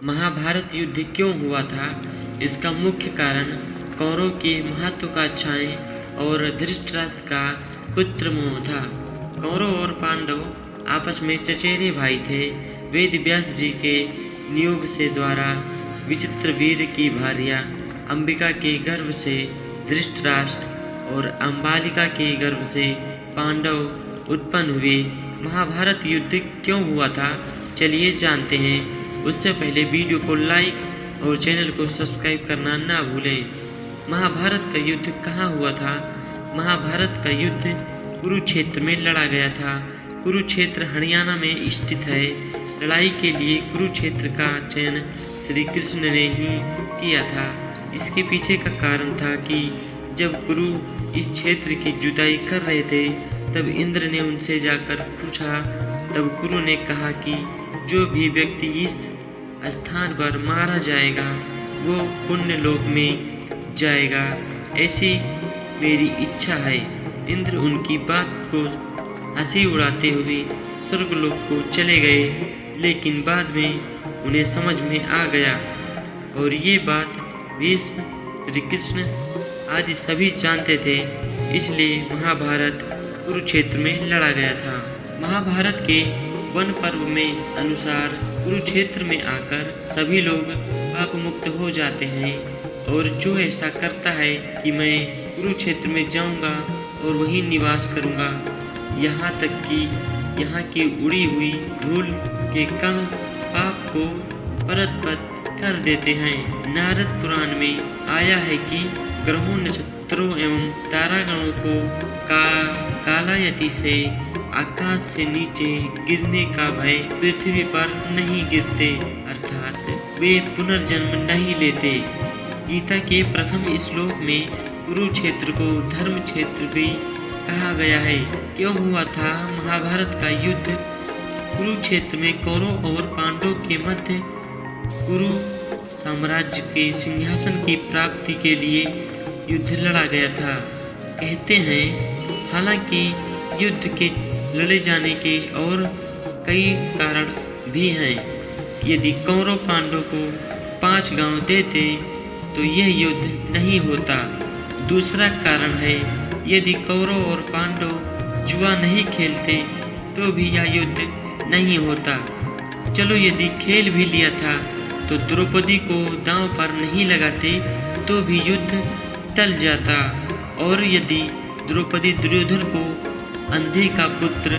महाभारत युद्ध क्यों हुआ था? इसका मुख्य कारण कौरवों की महत्वाकांक्षाएं और धृतराष्ट्र का पुत्र मोह था। कौरव और पांडव आपस में चचेरे भाई थे। वेद व्यास जी के नियोग से द्वारा विचित्र वीर की भार्या अंबिका के गर्भ से धृतराष्ट्र और अंबालिका के गर्भ से पांडव उत्पन्न हुए। महाभारत युद्ध क्यों हुआ था, चलिए जानते हैं। उससे पहले वीडियो को लाइक और चैनल को सब्सक्राइब करना ना भूलें। महाभारत का युद्ध कहाँ हुआ था? महाभारत का युद्ध कुरुक्षेत्र में लड़ा गया था। कुरुक्षेत्र हरियाणा में स्थित है। लड़ाई के लिए कुरुक्षेत्र का चयन श्री कृष्ण ने ही किया था। इसके पीछे का कारण था कि जब कुरु इस क्षेत्र की जुताई कर रहे थे तब इंद्र ने उनसे जाकर पूछा। तब कुरु ने कहा कि जो भी व्यक्ति इस स्थान पर मारा जाएगा वो पुण्य लोक में जाएगा, ऐसी मेरी इच्छा है। इंद्र उनकी बात को हंसी उड़ाते हुए स्वर्गलोक को चले गए, लेकिन बाद में उन्हें समझ में आ गया और ये बात भीष्म, श्री कृष्ण आदि सभी जानते थे। इसलिए महाभारत कुरुक्षेत्र में लड़ा गया था। महाभारत के वन पर्व में अनुसार कुरुक्षेत्र में आकर सभी लोग पाप मुक्त हो जाते हैं और जो ऐसा करता है कि मैं कुरुक्षेत्र में जाऊंगा और वहीं निवास करूंगा, यहाँ तक कि यहाँ की उड़ी हुई धूल के कण पाप को परत-परत कर देते हैं। नारद पुराण में आया है कि ग्रहों, नक्षत्रों एवं तारागणों को कालायति से आकाश से नीचे गिरने का भय पृथ्वी पर नहीं गिरते, अर्थात वे पुनर्जन्म नहीं लेते। गीता के प्रथम श्लोक में कुरुक्षेत्र को धर्म क्षेत्र भी कहा गया है। क्यों हुआ था महाभारत का युद्ध? कुरुक्षेत्र में कौरव और पांडवों के मध्य कुरु साम्राज्य के सिंहासन की प्राप्ति के लिए युद्ध लड़ा गया था। कहते हैं हालांकि युद्ध के लड़े जाने के और कई कारण भी हैं। यदि कौरव पांडव को 5 गांव देते तो यह युद्ध नहीं होता। दूसरा कारण है यदि कौरव और पांडव जुआ नहीं खेलते तो भी यह युद्ध नहीं होता। चलो यदि खेल भी लिया था तो द्रौपदी को दांव पर नहीं लगाते तो भी युद्ध टल जाता। और यदि द्रौपदी दुर्योधन को अंधे का पुत्र